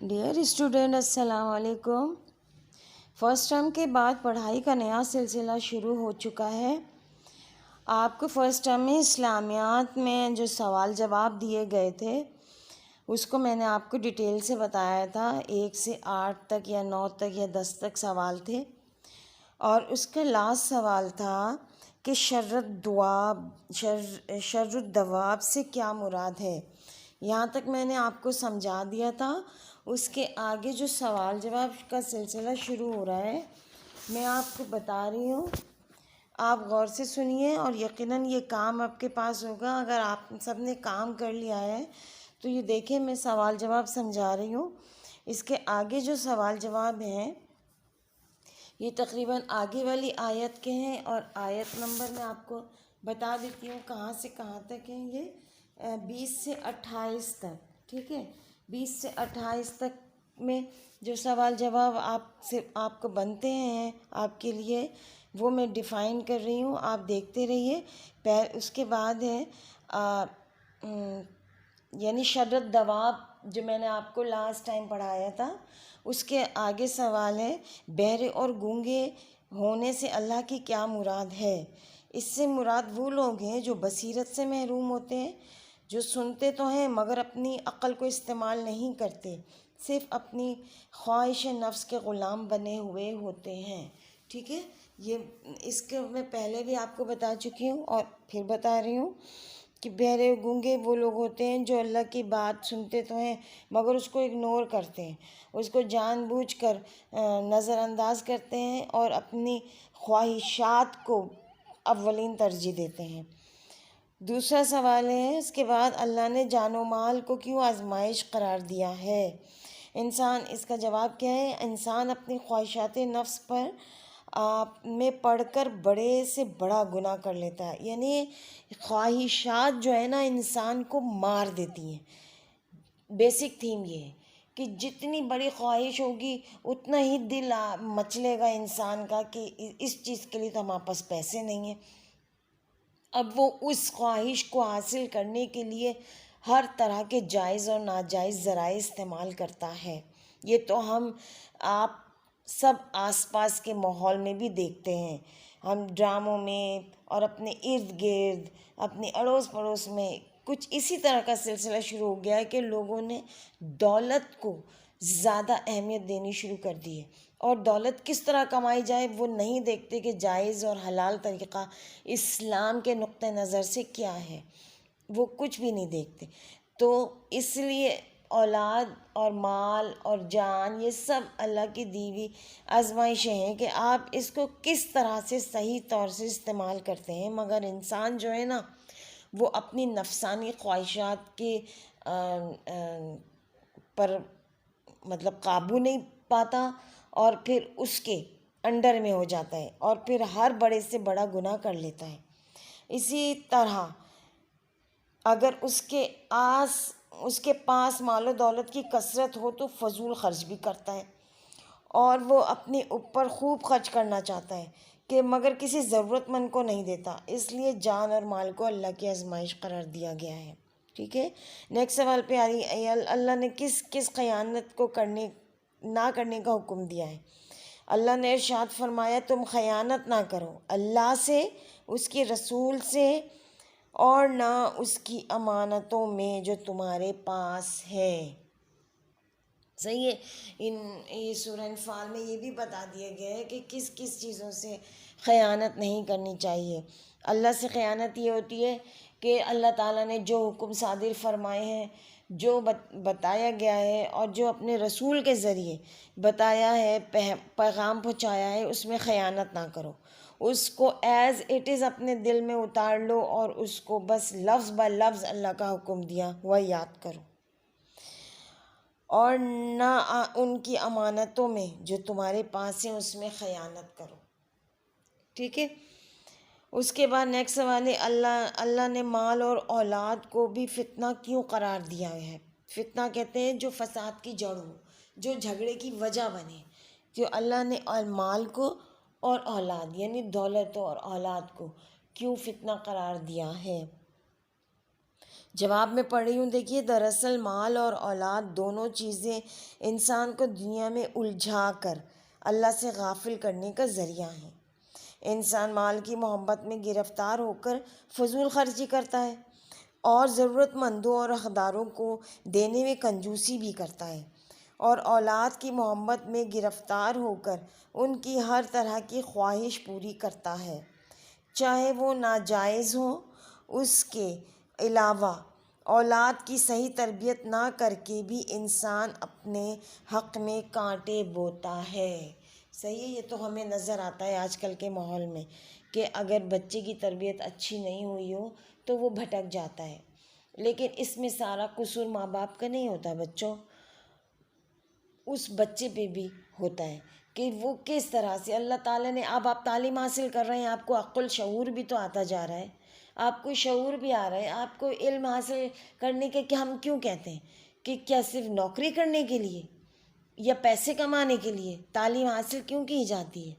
Dear student, السلام علیکم۔ First term کے بعد پڑھائی کا نیا سلسلہ شروع ہو چکا ہے۔ آپ کو فرسٹ ٹرم میں اسلامیات میں جو سوال جواب دیے گئے تھے اس کو میں نے آپ کو ڈیٹیل سے بتایا تھا۔ 1 سے 8 تک یا 9 تک یا 10 تک سوال تھے، اور اس کا لاسٹ سوال تھا کہ شر الدواب سے کیا مراد ہے۔ یہاں تک میں نے آپ کو سمجھا دیا تھا۔ اس کے آگے جو سوال جواب کا سلسلہ شروع ہو رہا ہے میں آپ کو بتا رہی ہوں، آپ غور سے سنیے، اور یقیناً یہ کام آپ کے پاس ہوگا۔ اگر آپ سب نے کام کر لیا ہے تو یہ دیکھیں میں سوال جواب سمجھا رہی ہوں۔ اس کے آگے جو سوال جواب ہیں یہ تقریباً آگے والی آیت کے ہیں، اور آیت نمبر میں آپ کو بتا دیتی ہوں کہاں سے کہاں تک ہیں۔ یہ 20 سے 28 تک، ٹھیک ہے، 20 سے 28 تک میں جو سوال جواب آپ کو بنتے ہیں آپ کے لیے وہ میں ڈیفائن کر رہی ہوں، آپ دیکھتے رہیے۔ اس کے بعد ہے یعنی شر الدواب جو میں نے آپ کو لاسٹ ٹائم پڑھایا تھا، اس کے آگے سوال ہے بہرے اور گونگے ہونے سے اللہ کی کیا مراد ہے۔ اس سے مراد وہ لوگ ہیں جو بصیرت سے محروم ہوتے ہیں، جو سنتے تو ہیں مگر اپنی عقل کو استعمال نہیں کرتے، صرف اپنی خواہش نفس کے غلام بنے ہوئے ہوتے ہیں، ٹھیک ہے۔ یہ اس کے میں پہلے بھی آپ کو بتا چکی ہوں اور پھر بتا رہی ہوں کہ بہرے گونگے وہ لوگ ہوتے ہیں جو اللہ کی بات سنتے تو ہیں مگر اس کو اگنور کرتے ہیں، اس کو جان بوجھ کر نظر انداز کرتے ہیں اور اپنی خواہشات کو اولین ترجیح دیتے ہیں۔ دوسرا سوال ہے اس کے بعد اللہ نے جان و مال کو کیوں آزمائش قرار دیا ہے۔ اس کا جواب کیا ہے؟ انسان اپنی خواہشات نفس پر میں پڑھ کر بڑے سے بڑا گناہ کر لیتا ہے، یعنی خواہشات جو ہے نا انسان کو مار دیتی ہیں۔ بیسک تھیم یہ ہے کہ جتنی بڑی خواہش ہوگی اتنا ہی دل مچلے گا انسان کا کہ اس چیز کے لیے تو ہمارے پاس پیسے نہیں ہیں۔ اب وہ اس خواہش کو حاصل کرنے کے لیے ہر طرح کے جائز اور ناجائز ذرائع استعمال کرتا ہے۔ یہ تو آپ سب آس پاس کے ماحول میں بھی دیکھتے ہیں، ہم ڈراموں میں اور اپنے ارد گرد اپنے اڑوس پڑوس میں کچھ اسی طرح کا سلسلہ شروع ہو گیا ہے کہ لوگوں نے دولت کو زیادہ اہمیت دینی شروع کر دی ہے، اور دولت کس طرح کمائی جائے وہ نہیں دیکھتے کہ جائز اور حلال طریقہ اسلام کے نقطہ نظر سے کیا ہے، وہ کچھ بھی نہیں دیکھتے۔ تو اس لیے اولاد اور مال اور جان یہ سب اللہ کی دی ہوئی آزمائشیں ہیں کہ آپ اس کو کس طرح سے صحیح طور سے استعمال کرتے ہیں۔ مگر انسان جو ہے نا وہ اپنی نفسانی خواہشات کے پر قابو نہیں پاتا، اور پھر اس کے انڈر میں ہو جاتا ہے، اور پھر ہر بڑے سے بڑا گناہ کر لیتا ہے۔ اسی طرح اگر اس کے پاس مال و دولت کی کثرت ہو تو فضول خرچ بھی کرتا ہے، اور وہ اپنے اوپر خوب خرچ کرنا چاہتا ہے کہ مگر کسی ضرورت مند کو نہیں دیتا۔ اس لیے جان اور مال کو اللہ کی آزمائش قرار دیا گیا ہے، ٹھیک ہے۔ نیکسٹ سوال پہ آ رہی ہے اللہ نے کس خیانت کو نہ کرنے کا حکم دیا ہے۔ اللہ نے ارشاد فرمایا تم خیانت نہ کرو اللہ سے، اس کے رسول سے، اور نہ اس کی امانتوں میں جو تمہارے پاس ہے۔ صحیح ہے۔ یہ سورہ انفال میں یہ بھی بتا دیا گیا ہے کہ کس کس چیزوں سے خیانت نہیں کرنی چاہیے۔ اللہ سے خیانت یہ ہوتی ہے کہ اللہ تعالیٰ نے جو حکم صادر فرمائے ہیں، جو بتایا گیا ہے اور جو اپنے رسول کے ذریعے بتایا ہے، پیغام پہنچایا ہے، اس میں خیانت نہ کرو، اس کو ایز اٹ از اپنے دل میں اتار لو اور اس کو بس لفظ بہ لفظ اللہ کا حکم دیا وہ یاد کرو، اور نہ ان کی امانتوں میں جو تمہارے پاس ہیں اس میں خیانت کرو، ٹھیک ہے۔ اس کے بعد نیکسٹ سوال ہے اللہ نے مال اور اولاد کو بھی فتنہ کیوں قرار دیا ہے۔ فتنہ کہتے ہیں جو فساد کی جڑ ہو، جو جھگڑے کی وجہ بنے، جو اللہ نے مال کو اور اولاد یعنی دولت اور اولاد کو کیوں فتنہ قرار دیا ہے۔ جواب میں پڑھ رہی ہوں، دیکھیے دراصل مال اور اولاد دونوں چیزیں انسان کو دنیا میں الجھا کر اللہ سے غافل کرنے کا ذریعہ ہیں۔ انسان مال کی محبت میں گرفتار ہو کر فضول خرچی کرتا ہے اور ضرورت مندوں اور حقداروں کو دینے میں کنجوسی بھی کرتا ہے، اور اولاد کی محبت میں گرفتار ہو کر ان کی ہر طرح کی خواہش پوری کرتا ہے، چاہے وہ ناجائز ہو۔ اس کے علاوہ اولاد کی صحیح تربیت نہ کر کے بھی انسان اپنے حق میں کانٹے بوتا ہے۔ صحیح ہے، یہ تو ہمیں نظر آتا ہے آج کل کے ماحول میں کہ اگر بچے کی تربیت اچھی نہیں ہوئی ہو تو وہ بھٹک جاتا ہے، لیکن اس میں سارا قصور ماں باپ کا نہیں ہوتا بچوں، اس بچے پہ بھی ہوتا ہے کہ وہ کس طرح سے اللہ تعالیٰ نے، اب آپ تعلیم حاصل کر رہے ہیں، آپ کو عقل شعور بھی تو آتا جا رہا ہے، آپ کو شعور بھی آ رہا ہے، آپ کو علم حاصل کرنے کے، کہ ہم کیوں کہتے ہیں کہ کیا صرف نوکری کرنے کے لیے یا پیسے کمانے کے لیے تعلیم حاصل کیوں کی جاتی ہے؟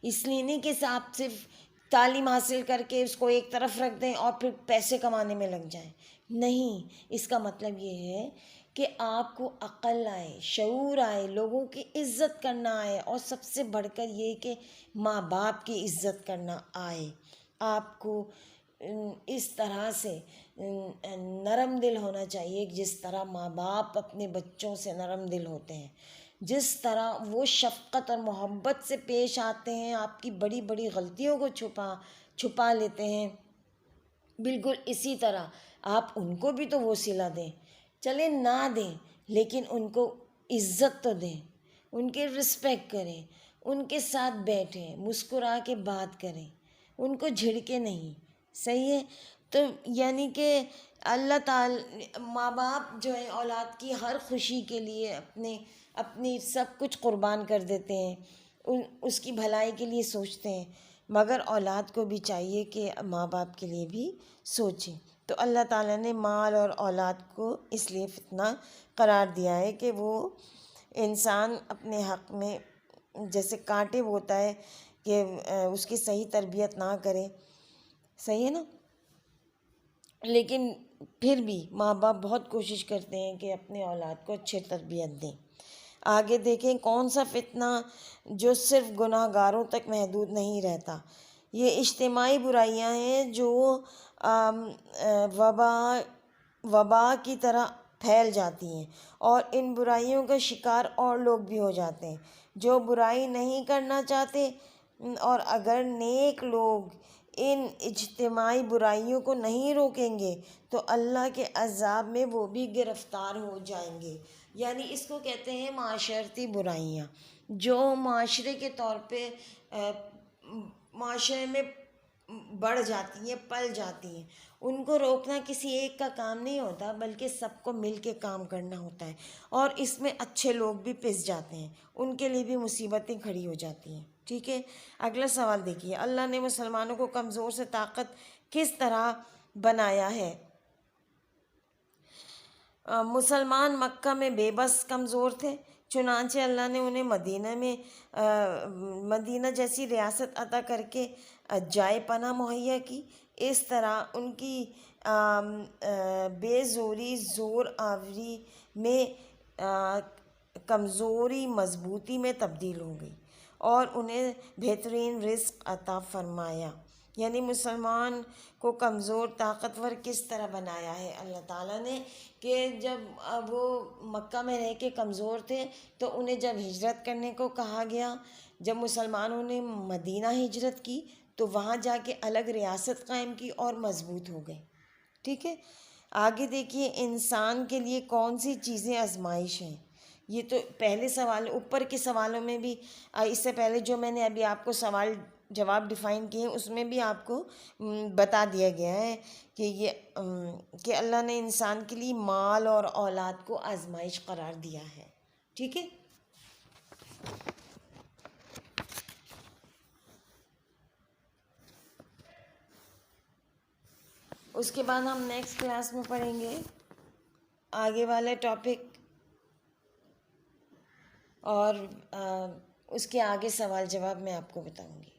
اس لیے نہیں کہ آپ صرف تعلیم حاصل کر کے اس کو ایک طرف رکھ دیں اور پھر پیسے کمانے میں لگ جائیں، نہیں، اس کا مطلب یہ ہے کہ آپ کو عقل آئے، شعور آئے، لوگوں کی عزت کرنا آئے، اور سب سے بڑھ کر یہ کہ ماں باپ کی عزت کرنا آئے۔ آپ کو اس طرح سے نرم دل ہونا چاہیے جس طرح ماں باپ اپنے بچوں سے نرم دل ہوتے ہیں، جس طرح وہ شفقت اور محبت سے پیش آتے ہیں، آپ کی بڑی بڑی غلطیوں کو چھپا لیتے ہیں، بالکل اسی طرح آپ ان کو بھی تو وہ صلہ دیں، چلے نہ دیں لیکن ان کو عزت تو دیں، ان کے رسپیکٹ کریں، ان کے ساتھ بیٹھیں، مسکرا کے بات کریں، ان کو جھڑکے نہیں۔ صحیح ہے، تو یعنی کہ اللہ تعالی، ماں باپ جو ہے اولاد کی ہر خوشی کے لیے اپنی سب کچھ قربان کر دیتے ہیں، اس کی بھلائی کے لیے سوچتے ہیں، مگر اولاد کو بھی چاہیے کہ ماں باپ کے لیے بھی سوچیں۔ تو اللہ تعالیٰ نے مال اور اولاد کو اس لیے فتنہ قرار دیا ہے کہ وہ انسان اپنے حق میں جیسے کانٹے بوتا ہے کہ اس کی صحیح تربیت نہ کرے، صحیح ہے نا، لیکن پھر بھی ماں باپ بہت کوشش کرتے ہیں کہ اپنے اولاد کو اچھی تربیت دیں۔ آگے دیکھیں کون سا فتنہ جو صرف گناہ گاروں تک محدود نہیں رہتا، یہ اجتماعی برائیاں ہیں جو وبا کی طرح پھیل جاتی ہیں، اور ان برائیوں کا شکار اور لوگ بھی ہو جاتے ہیں جو برائی نہیں کرنا چاہتے، اور اگر نیک لوگ ان اجتماعی برائیوں کو نہیں روکیں گے تو اللہ کے عذاب میں وہ بھی گرفتار ہو جائیں گے۔ یعنی اس کو کہتے ہیں معاشرتی برائیاں، جو معاشرے کے طور پہ معاشرے میں بڑھ جاتی ہیں، پل جاتی ہیں، ان کو روکنا کسی ایک کا کام نہیں ہوتا بلکہ سب کو مل کے کام کرنا ہوتا ہے، اور اس میں اچھے لوگ بھی پس جاتے ہیں، ان کے لیے بھی مصیبتیں کھڑی ہو جاتی ہیں۔ ٹھیک ہے، اگلا سوال دیکھیے، اللہ نے مسلمانوں کو کمزور سے طاقت کس طرح بنایا ہے؟ مسلمان مکہ میں بے بس کمزور تھے، چنانچہ اللہ نے انہیں مدینہ جیسی ریاست عطا کر کے جائے پناہ مہیا کی۔ اس طرح ان کی بے زوری زور آوری میں کمزوری مضبوطی میں تبدیل ہو گئی، اور انہیں بہترین رزق عطا فرمایا۔ یعنی مسلمان کو کمزور طاقتور کس طرح بنایا ہے اللہ تعالیٰ نے، کہ جب وہ مکہ میں رہ کے کمزور تھے تو انہیں جب ہجرت کرنے کو کہا گیا، جب مسلمانوں نے مدینہ ہجرت کی تو وہاں جا کے الگ ریاست قائم کی اور مضبوط ہو گئے۔ ٹھیک ہے، آگے دیکھیے، انسان کے لیے کون سی چیزیں آزمائش ہیں؟ یہ تو پہلے سوال، اوپر کے سوالوں میں بھی، اس سے پہلے جو میں نے ابھی آپ کو سوال جواب ڈیفائن کیے اس میں بھی آپ کو بتا دیا گیا ہے کہ اللہ نے انسان کے لیے مال اور اولاد کو آزمائش قرار دیا ہے۔ ٹھیک ہے، اس کے بعد ہم نیکسٹ کلاس میں پڑھیں گے آگے والے ٹاپک، اور اس کے آگے سوال جواب میں آپ کو بتاؤں گی۔